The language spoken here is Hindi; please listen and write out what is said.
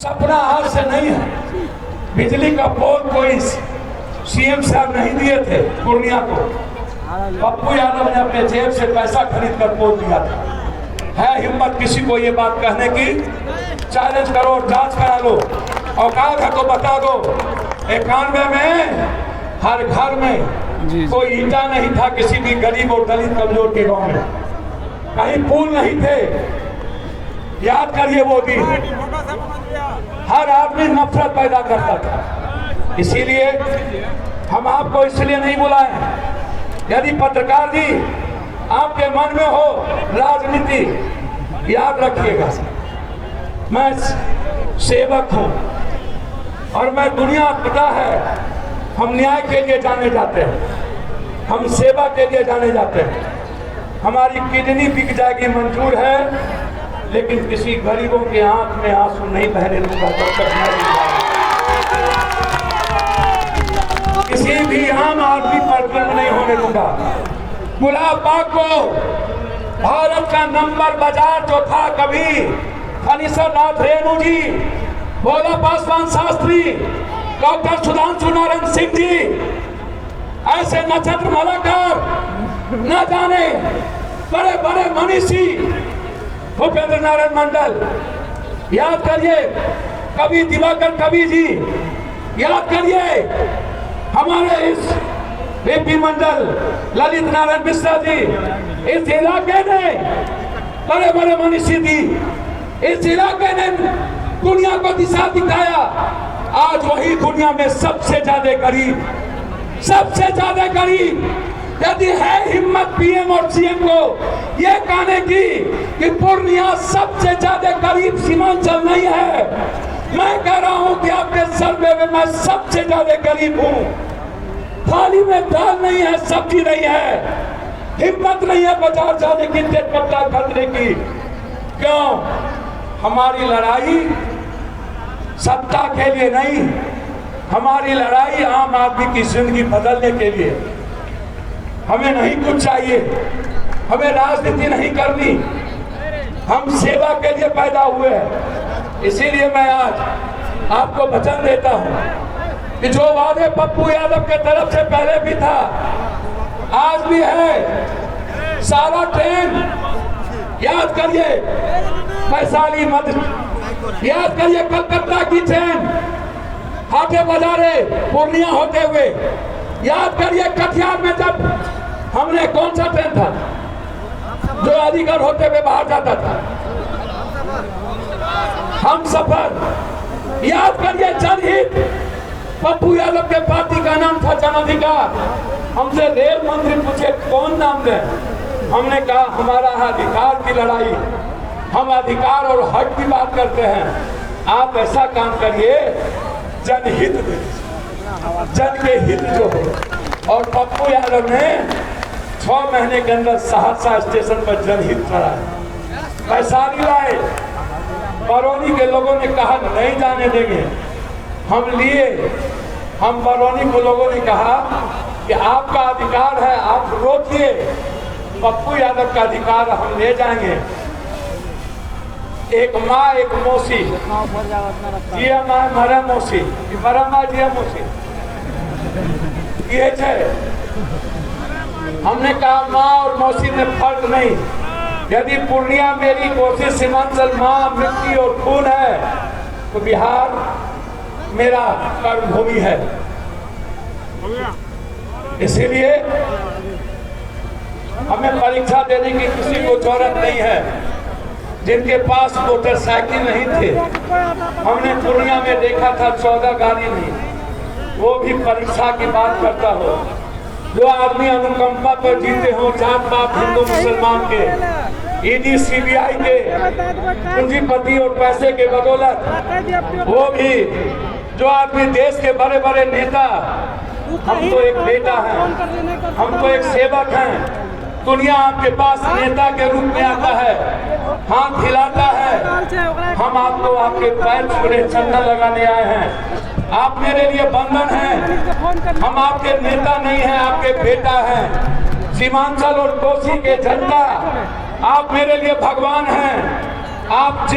सपना आज से नहीं है। बिजली का पोल कोई सीएम साहब नहीं दिए थे पूर्णिया को, पप्पू यादव ने अपने जेब से पैसा खरीद कर पोल दिया था। है हिम्मत किसी को ये बात कहने की? चैलेंज करो, जांच करा लो, औकात है तो बता दो। 91 में हर घर में कोई ईंटा नहीं था किसी भी गरीब और दलित कमजोर के गांव में, कहीं पुल नहीं थे। याद करिए वो दिन, हर आदमी नफरत पैदा करता था। इसीलिए हम आपको इसलिए नहीं बुलाए। यदि पत्रकार जी आपके मन में हो राजनीति, याद रखिएगा मैं सेवक हूं और मैं दुनिया पता है हम न्याय के लिए जाने जाते हैं, हम सेवा के लिए जाने जाते हैं। हमारी किडनी बिक जाएगी मंजूर है, लेकिन किसी गरीबों के आंख में आंसू नहीं बहने दूंगा जब तक किसी भी आम आदमी पर जुल्म नहीं होने दूंगा। गुलाब बाग को भारत का नंबर बाजार जो था कभी फनीसर नाथ रेणु जी, भोला पासवान शास्त्री, डॉक्टर सुधांशु नारायण सिंह जी, ऐसे नक्षत्र मलाकार न जाने बड़े बड़े मनीषी, भूपेंद्र नारायण मंडल, याद करिए कवि दिवाकर कवि जी, याद करिए हमारे इस बीपी मंडल, ललित नारायण मिश्रा जी, इस इलाके ने बड़े बड़े मनीषी दी, इस इलाके ने दुनिया को दिशा दिखाया। आज वही दुनिया में सबसे ज्यादा गरीब यदि है हिम्मत पीएम और सीएम को ये कहने की कि पूर्णिया सबसे ज्यादा गरीब सीमांचल नहीं है, मैं कह रहा हूं कि आपके सर्वे में मैं सबसे ज्यादा गरीब हूं। थाली में दाल नहीं है, सब्जी नहीं है, हिम्मत नहीं है बाजार जाने की, तेजपत्ता खरीदने की। क्यों? हमारी लड़ाई सत्ता के लिए नहीं, हमारी लड़ाई आम आदमी की जिंदगी बदलने के लिए। हमें नहीं कुछ चाहिए, हमें राजनीति नहीं करनी, हम सेवा के लिए पैदा हुए हैं। इसीलिए मैं आज आपको वचन देता हूं कि जो वादे पप्पू यादव के तरफ से पहले भी था आज भी है। सारा ट्रेन याद करिए, वैशाली मध्य, याद करिए कलकत्ता की ट्रेन हाटे बाजारे पूर्णिया होते हुए, याद करिए कटिहार में जब हमने कौन सा ट्रेन था जो अलीगढ़ होते हुए बाहर जाता था, हम सफर, याद करिए जनहित, पप्पू यादव के पार्टी का नाम था जन अधिकार। हमसे रेल मंत्री पूछे कौन नाम दे, हमने कहा हमारा अधिकार की लड़ाई, हम अधिकार और हक की बात करते हैं। आप ऐसा काम करिए जनहित दे, जन के हित जो हो। और पप्पू यादव ने 6 महीने के अंदर सहरसा स्टेशन पर जनहित चढ़ाया, वैशाली लाए, बरौनी के लोगों ने कहा नहीं जाने देंगे, हम लिए, हम बरौनी को लोगों ने कहा कि आपका अधिकार है, आप रोकिए, पप्पू यादव का अधिकार हम ले जाएंगे। एक माँ एक मौसी, जिया माँ मरा मौसी, मरा माँ जिया मौसी, ये है। हमने कहा माँ और मौसी में फर्क नहीं, यदि पूर्णिया मेरी कोसी सीमांचल माँ मिट्टी और खून है तो बिहार मेरा कर्मभूमि है। इसीलिए हमें परीक्षा देने की किसी को जरूरत नहीं है। जिनके पास मोटरसाइकिल नहीं थे, हमने पूर्णिया में देखा था 14 गाड़ी नहीं, वो भी परीक्षा की बात करता हो। जो आदमी अनुकंपा पर जीते हो, जात पात हिंदू मुसलमान के, ईडी सीबीआई के, पूंजीपति और पैसे के बदौलत, वो भी जो आदमी देश के बड़े बड़े नेता, हम तो एक बेटा हैं, हम तो एक सेवक हैं। दुनिया आपके पास नेता के रूप में आता है, हाथ हिलाता है, हम आपको आपके पैर छूने चंदन लगाने आए हैं। आप मेरे लिए बंधन हैं, हम आपके नेता नहीं हैं, आपके बेटा हैं। सीमांचल और कोसी के जनता, आप मेरे लिए भगवान हैं। आप